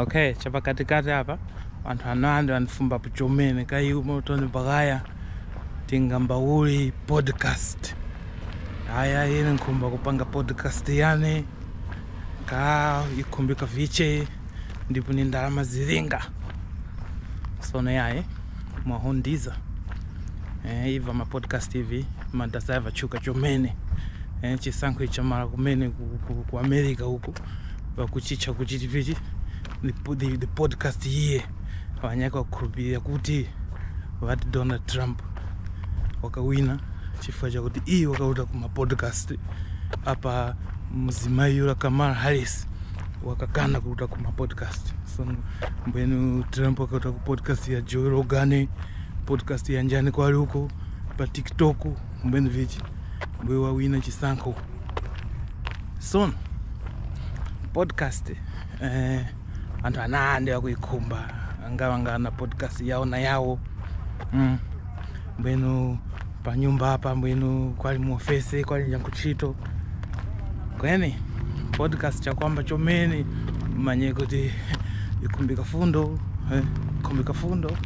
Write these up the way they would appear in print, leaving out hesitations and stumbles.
Okay, chapa katikati hapa wanthu anandi wanifumba puchomene kai Morton Baghaya Ndingamba uli podcast. Haya yini nkumba kupanga podcast yani ka ikumbika viche ndipo ni ndalama zilinga sono yae mwahondiza iva ma podcast hivi madasava chuka chomene chisankho chamara kumene ku America huko bakuchicha kuchiti vichi the podcast here wanyaka kukhulupirira kuti vati Donald Trump wakawina chifukwa chakuti wakauta kuma podcast apa mzimayi yula Kamala Harris wakakana kuuta kuma podcast. So mbwenu Trump wakauta ku podcast ya Joe Rogan, podcast ya njani kwa huko pa TikTok mbwenu vichi mbwe wawina chisankho. So podcast anthu anande wakuikhumba angawa na podcast yao na yawo mbwenu pa nyumba hapa mbwenu kwali muofesi kwali nyankuchito kweni podcast cha kwamba chomene manye kuti ikumbika fundo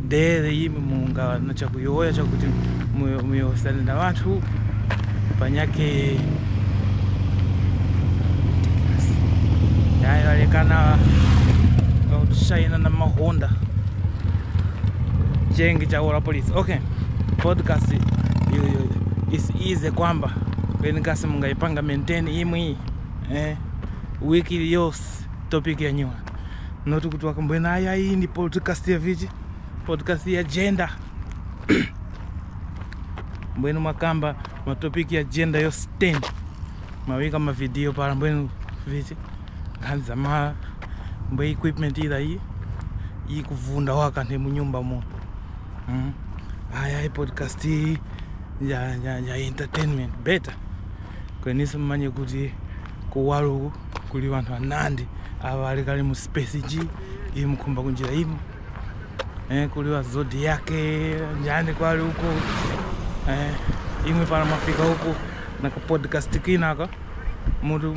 dere yimi munga na chakuyoya chakuti muyosana na wanthu panyake ya alekana shaina na mahonda jengi cha ora police. Okay, podcast is easy kwamba kweni kasi mungaipanga maintain imwi wiki yose topic ya nyuma notu kutuwa mbwena aya hii ni podcast ya vichi podcast ya gender mbwenu makamba matopiki ya gender yose 10 mawika mavideo para mbwenu vichi kanza mara mbwe equipment ila hii kuvunda waka ni munyumba mo aya podcast ya entertainment better kwenisa mmanye kuti kuwalu kuli wanthu anandi ava alikali mu space G imukhumba kunjira imu kuli wa zodi yake njani kwali huko imwe para mafika huko na ka podcast kinaka mutu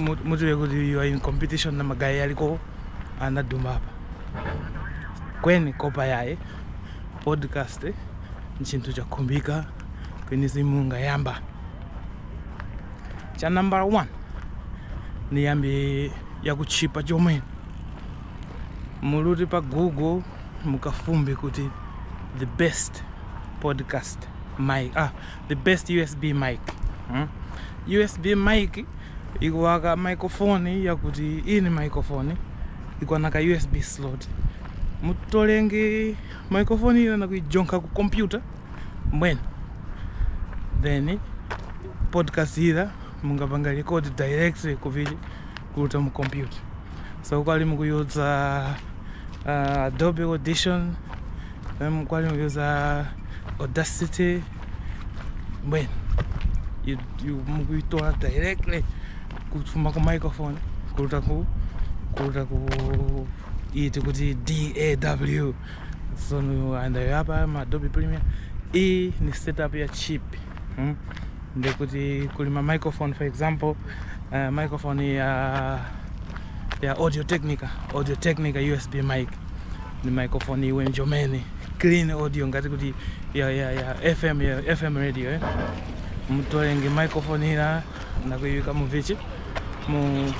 kuti you are in competition na magayi aliko anaduma hapa kweni kopa yae podcast nchintu chakhumbika kwenisi munga yamba cha number 1 ni yambi ya kuchipa chomene muluti pa Google mukafumbi kuti the best podcast mic the best USB mic USB mic ikuwaka microphone ya kuti ini microphone ikuwa naka USB slot mutolenge microphone ina na kuijonka ku computer mbwene then podcast ila mungapanga record directly kuvili kuruta mu computer. So kwali mukuyuza Adobe Audition kwali mukuyuza Audacity mbwene you mukuyitola directly kufuma ku microphone kuruta ku iti kuti DAW. So anda hapa ma Adobe Premiere ni setup ya cheap ndekuti kuli ma microphone for example microphone ya Audio Technica USB mic ni microphone iwe njomene clean audio ngati kuti ya FM radio mutolenge microphone ila na kuiweka mu vichi mu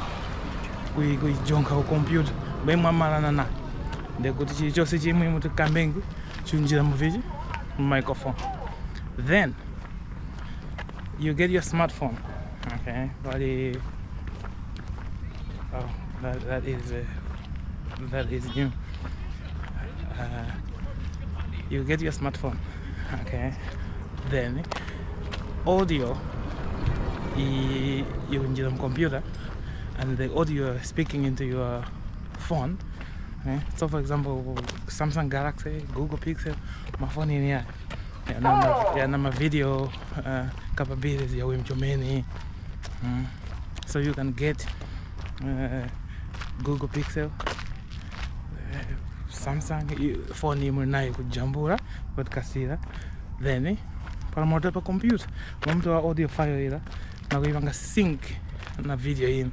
kuijonka ku computer bemwe amalana na ndekuti chichose chimwe mutikambengi chunjira mu vichi mu microphone. Then you get your smartphone. Okay, that is new. You get your smartphone. Okay, then audio you in your computer and the audio speaking into your phone. So for example Samsung Galaxy, Google Pixel, my phone in here na ma video capabilities ya wimchomeni so you can get Google Pixel Samsung phone imwe nayo kujambura podcastira then para moto pa computer mtu wa audio file ila na kuipanga sync na video in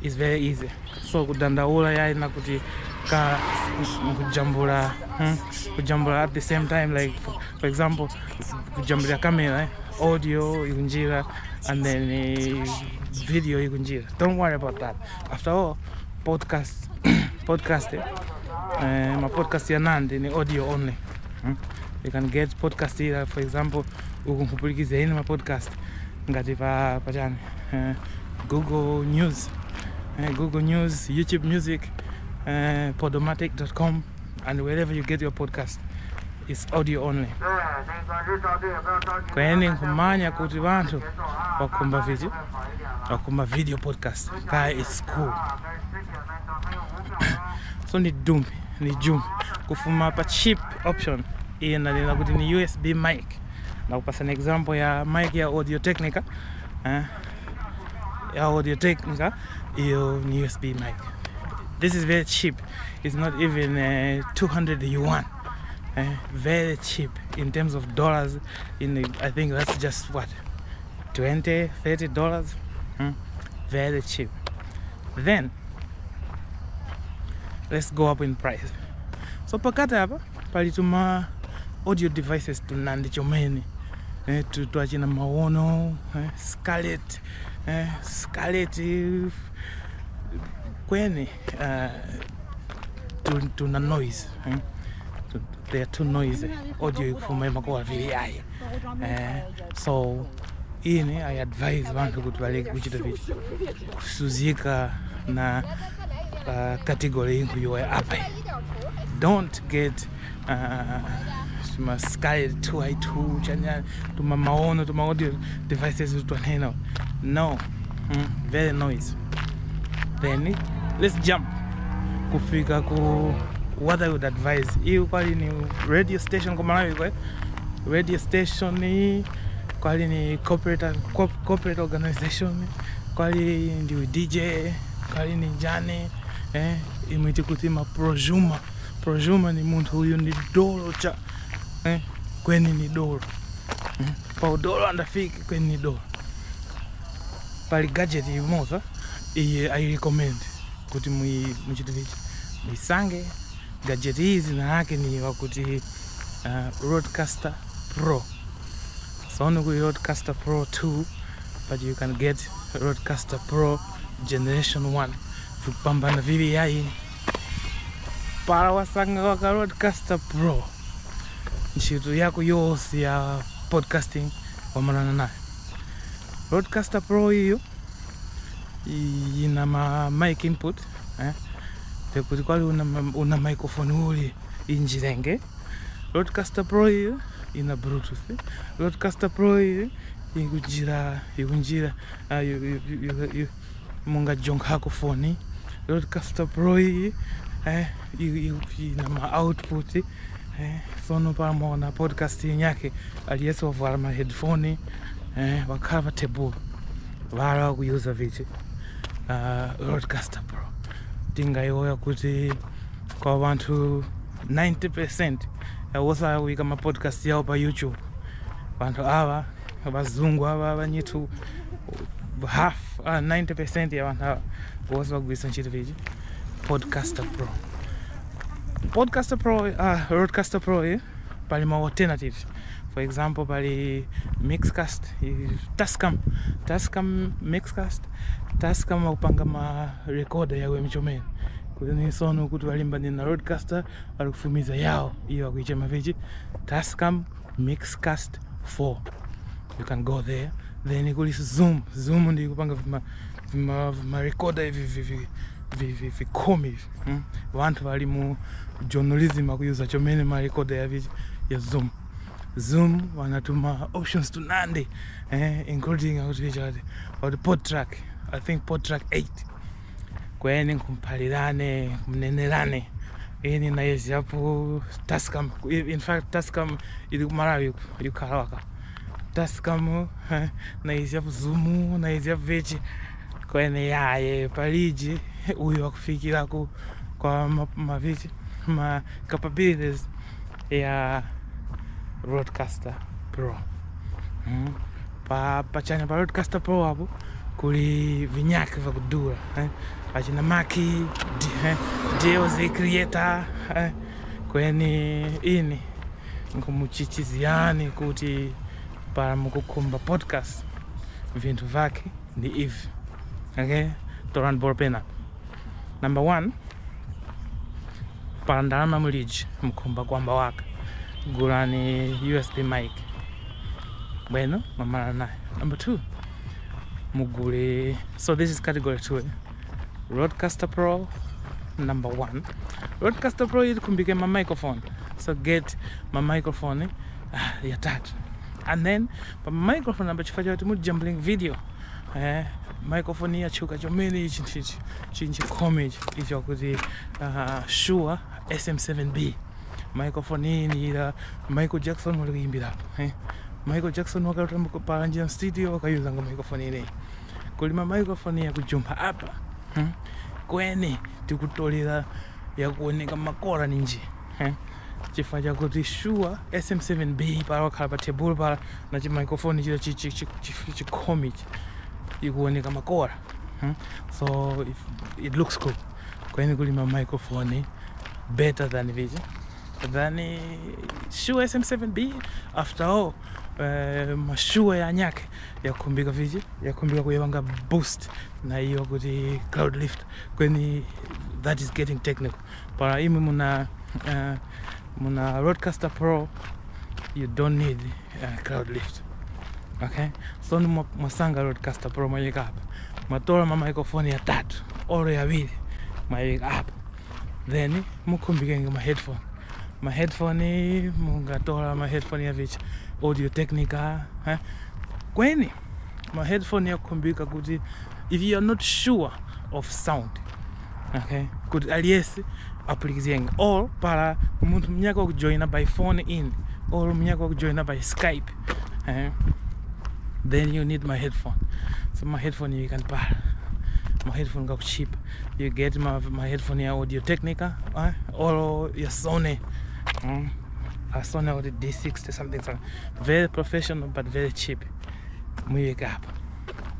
is very easy. So kudandaula yayi na kuti ka kujambula kujambula at the same time, like for example kujambula camera, audio ikunjira, and then video ikunjira. Don't worry about that. After all, podcast my podcast ya nandi ni audio only. You can get podcast here, for example ukunkupulikiza ini ma podcast ngati pa chani Google News, YouTube Music, podomatic.com, and wherever you get your podcast, it's audio only. Kweni kumanya kuti vantu wakumba video podcast kaya is cool. So ni jumbi kufuma pa cheap option ina kuti ni USB mic. Na kupasa an example ya mic ya Audio Technica, iyo ni USB mic. This is very cheap. It's not even 200 yuan. Very cheap in terms of dollars. I think that's just what, $20-$30. Very cheap. Then let's go up in price. So pakata hapa palituma audio devices tunandi chomeni, tuachina maono, Scarlett kweni tuna noise, they are too noisy. Audio ikufuma makoa VI. So ini I advise vantu kuti valeke kuchita vichi kusuzika na category ingu yowe apa. Don't get Scarlett 2i2 chanya tuma maono tuma audio devices utwanena. No, very noisy. Then let's jump kufika ku what I would advise. Hiyo kwali ni radio station kwa Malawi kwa radio station ni kwali ni corporate organization, kwali ndi DJ, kwali ni jani imiti kutima projuma ni muntu huyu ni dolo cha kweni ni dolo pa dolo andafiki kweni ni dolo pali gadget imoza I recommend kuti muchite vichi muisange gadget hizi na yake ni wakuti Rodecaster Pro. So only with Rodecaster Pro 2, but you can get Rodecaster Pro Generation 1 kupambana VVI para wasanga waka Rodecaster Pro ntchito yako yose ya podcasting wamanana nayo. Rodecaster Pro hiyo ina mic input, tekuti kwali una microphone uli injirenge. Rodecaster Pro hiyo ina Bluetooth. Rodecaster Pro hiyo ikunjira munga jong hako phone. Rodecaster Pro hiyo ina ma output, sono pamona podcasting yake aliyeso vala ma headphone wakava table vara kuyuza vichi Rodecaster Pro. Tinga yoya kuti kwa vantu 90% yawosa wika ma podcast yao pa YouTube. Vantu ava abazungu ava abanyitu half 90% ya vantu ava wosa wagwisa nchito vichi Podcaster Pro. Podcaster Pro, Rodecaster Pro pali ma alternatives. For example, pali Mixcast, Tascam Mixcast, Tascam upanga ma recorder yawe mchomeni. Kuzini sono kuti walimba ni na Rodecaster walikufumiza yao iyo wakuichema vichi Tascam Mixcast 4. You can go there. Then ikulisi Zoom ndi kupanga vima recorder hivi komi. Vantu wali mu journalism akuyuza chomeni ma recorder ya vichi ya Zoom wanatuma options to nandi, including the pod track. I think pod track 8. Kweni kumpalirane, mnenelane. Ini na yezi hapo Tascam. In fact, Tascam ili Malawi yukalawaka. Tascam na yezi hapo Zoom, na yezi hapo vechi. Kweni yae paliji uyu wakufikira kwa mavichi ma capabilities ya Rodecaster Pro. Pachanya pa Rodecaster Pro hapo kuli vinyake vya kudura achina maki deo zi creator kweni ini nkumuchichiziani kuti para mukukumba podcast vintu vake ni hivi. Okay, toran borpena. Number 1, para ndalama muliji mkumba kwamba waka gurani USB mic. Bueno, mamara nayo. Number 2, mugure. So this is category 2. Rodecaster Pro. Number 1, Rodecaster Pro is kumbike my microphone. So get my microphone ya tatu. And then pa microphone number chifaja watu jumbling video. Microphone ya chuka chomeni chinchi comedy icho kuti Shure SM7B. Microphone ni Michael Jackson walikimbira. Michael Jackson wakati paranja studio wakayuza microphone ini. Kulima microphone ya kujumba hapa. Kweni tikutolera ya kuoneka makora ninji. Chifaja kuti Shure SM7B para wakhala pa table para na chi microphone chira chi comedy ikuoneka makora. So it looks good. Kweni kulima microphone better than vision than Shure SM7B. After all, mashuwa ya nyake ya kumbika viji ya kumbika kuyawanga boost na hiyo kuti cloud lift kweni that is getting technical. Para imi muna Rodecaster Pro, you don't need cloud lift. Okay, so masanga Rodecaster Pro mayeka hapa matora microphone ya tatu oro ya vili mayeka hapa, then mukumbike ma headphone mungatora ma headphone ya vichi Audio Technica. Kweni my headphone ya kumbika kuti if you are not sure of sound, okay, kuti aliesi application or para muntu mnyako kujoina by phone in or mnyako kujoina by Skype, then you need my headphone. So my headphone you can buy. My headphone go cheap. You get my headphone ya Audio Technica or your Sony. A Sony or the D60 something. Very professional but very cheap. Muiweka hapa.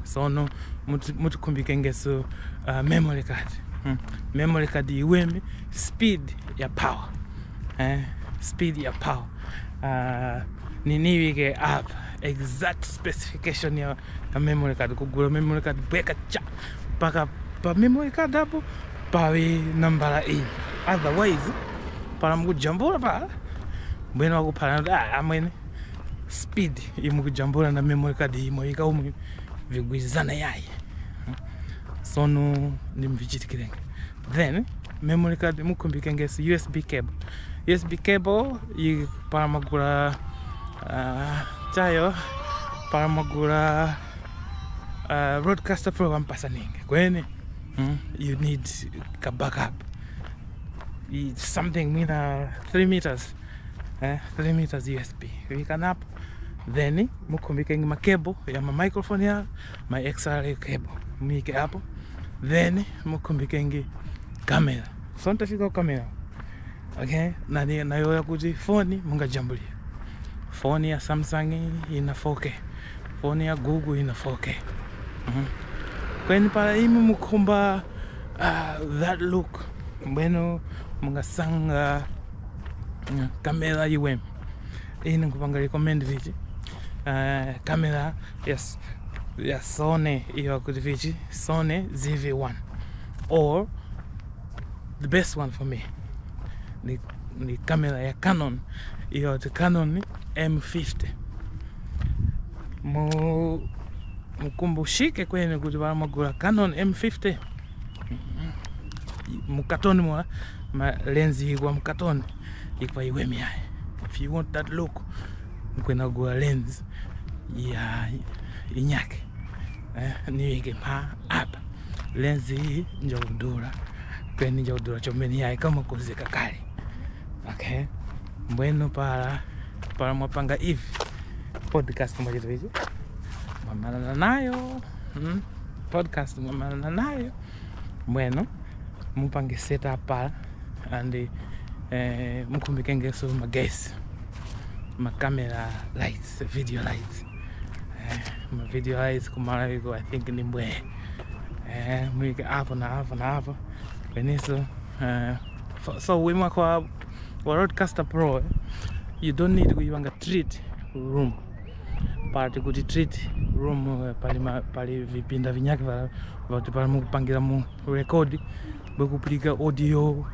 So no mutu kumbikenge so memory card. Memory card iwemi speed ya power. Speed ya power. Niniweke hapa exact specification ya memory card. Kugura memory card bweka cha paka pa memory card hapo pawe nambara hii. Otherwise para mkujambura pa bwena wakupana amwene speed imukujambura na memory card imo ikaumu vigwizana yaye. So no nimvichitikirenge. Then memory card mukumbikenge USB cable. USB cable para magura chayo para magura Rodecaster Pro wampasaninge kweni you need a backup. It's something mina 3 meters 3 meters USB we can up, then mukumbikenge ma cable ya ma microphone ya my XLR cable mike hapo, then mukumbikenge camera. So ntafika camera, okay, na yo ya kuti phone mungajambulia phone ya Samsung ina 4K, phone ya Google ina 4K. Kweni para imi mukumba that look bueno mungasanga camera iwemi ini nkupanga recommend vichi camera yes ya Sony iyo kuti vichi Sony ZV-1 or the best one for me ni camera ya Canon iyo the Canon M50. Mukumbushike kweni kuti varamagura Canon M50 mukatoni mwa ma lens igwa mukatoni ikwa iwemi yae. If you want that look mkwena gura lens ya inyake niweke pa hapa lens hii njodura kweni njodura chomeni yae kama kuzeka kali. Okay, bueno para mwapanga hivi podcast mwajitu hizi mwamana nayo podcast mwamana nayo bueno mupange setup para and mukumbikenge so ma guests ma camera lights video lights my video eyes kumariko I think ni mbwe mwike hapo na hapo kwenyeso so wima kwa Roadcaster Pro you don't need kuipanga treat room party kuti treat room pali vipinda vinyake vati pali mukupangira mu record bwekupulika audio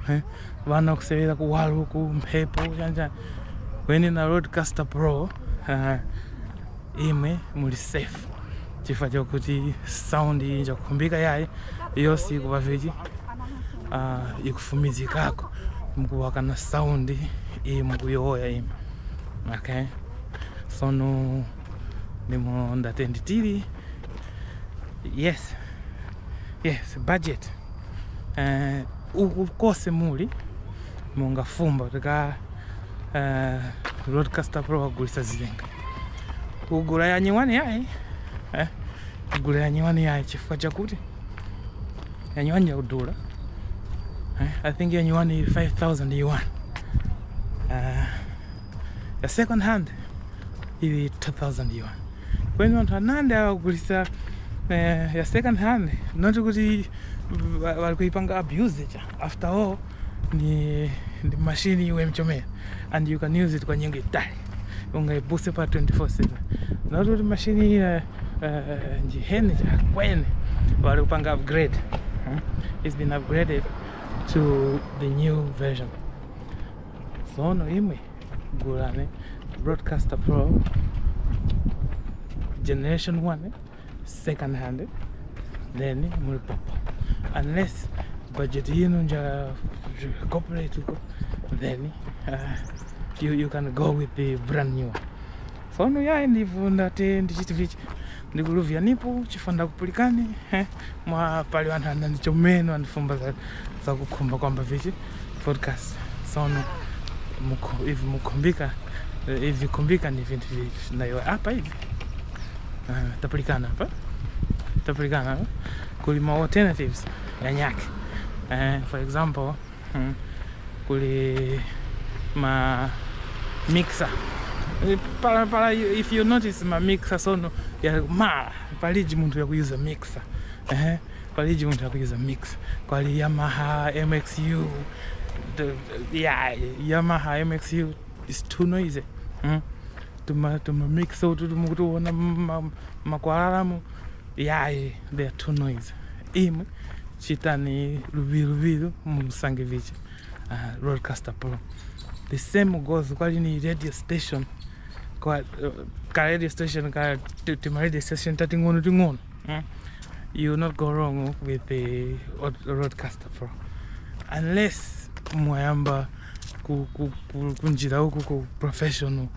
vana kusevera kuwalo ku mphepo chanja kweni na Roadcaster Pro imwe muli safe chifukwa chokuti sound injakukumbika yayi yosi kupavichi ikufumizikako mukuwaka na sound mukuyoya imwe okay sono nimo ndatenditiri yes budget ukukose muli mungafumba tika Roadcaster Pro wagulisa zilenga ugula ya nyiwani yayi ugula ya nyiwani yayi chifukwa chakuti ya nyiwani ya udula I think ya nyiwani 5,000 yuan ya second hand ili 2,000 yuan kweni wantu anande awagulisa ya second hand not kuti walikuipanga abuse after all ni machine iwe mchomea and you can use it kwa nyingi itali ungaibuse pa 24/7 not kuti machine njihene kwene walikupanga upgrade it's been upgraded to the new version so no imwe gulane Roadcaster Pro generation 1 second hand then mulipapa unless budget yinu nja corporate then you can go with the brand new so no ya ndivu ndate ndichitivichi ndikuluvya nipo chifanda kupulikani mwa pali wantu andichomeno andifumba za kukumba kwamba vichi podcast so no hivi mukumbika hivi kumbika ni vintu nayo hapa hivi tapulikana hapa kuli ma alternatives ya nyake for example kuli ma mixer para if you notice ma mixer sono ya mara paliji muntu ya kuyuza mixer paliji muntu ya kuyuza mixer kwali Yamaha MXU Yamaha MXU is too noisy tuma mixer tumukuona makwaramu they are too noisy imwe chitani luvilu musangevichi Roadcaster Pro the same goes kwali ni radio station kwa radio station ka radio station tatingono you will not go wrong with the Roadcaster Pro unless mwayamba kunjira huku ku professional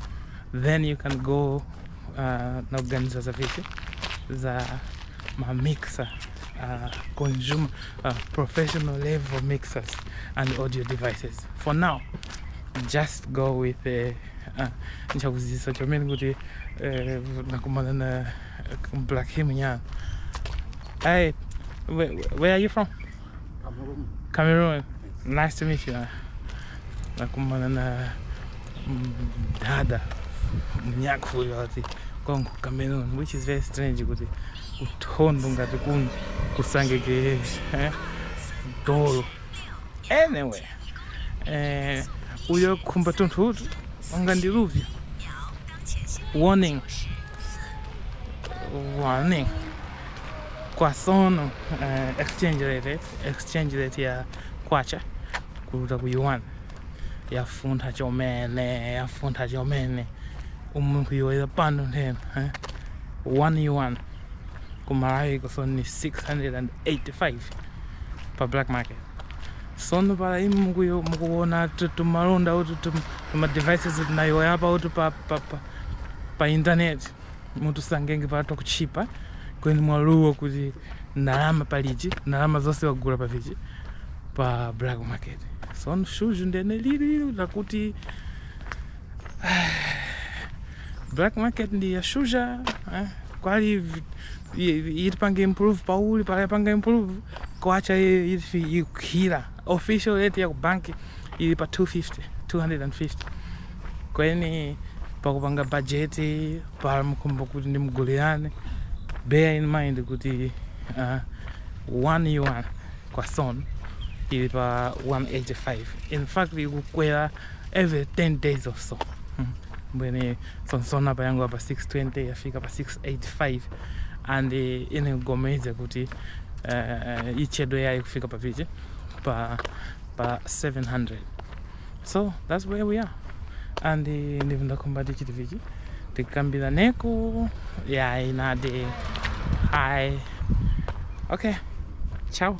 then you can go na organiza za vitu za ma mixer consumer professional level mixers and audio devices for now just go with nchakuzisa chomeni kuti nakumana na black him nya hey where are you from? Cameroon. Nice to meet you. Nakumana na dada mnyaku yati kongo Cameroon, which is very strange kuti utondo ngati kusangeke dolo anyway uyo kumba tuntu wangandiruvya warning kwa sono exchange rate ya kwacha kuruta ku yuan yafunda chomene umuntu yoya pano ntena 1 yuan kumarayi kusoni 685 pa black market sono para imu mukuona tumalonda utu tuma devices nayo yapa utu pa internet mutu sangenge pato kuchipa kweni mwaluwa kuti nalama paliji nalama zose wagula pa viji pa black market sono shuju ndene lili lakuti black market ndi ya shuja kwali itipanga improve pauli pala panga improve kwacha ikira official rate ya banki ili pa 250 kweni pakupanga budget para mkhumba kuti ndimugulirane. Bear in mind kuti 1 yuan kwa son ili pa 185. In fact ikukwera every 10 days or so. When son apa yangu apa 620 yafika pa 685 and ine gomeza kuti ichedo yayo kufika pa vichi pa 700. So that's where we are. And ndivunda kumbati chiti vichi tikambira neko ya inade. Hi. Okay. Ciao.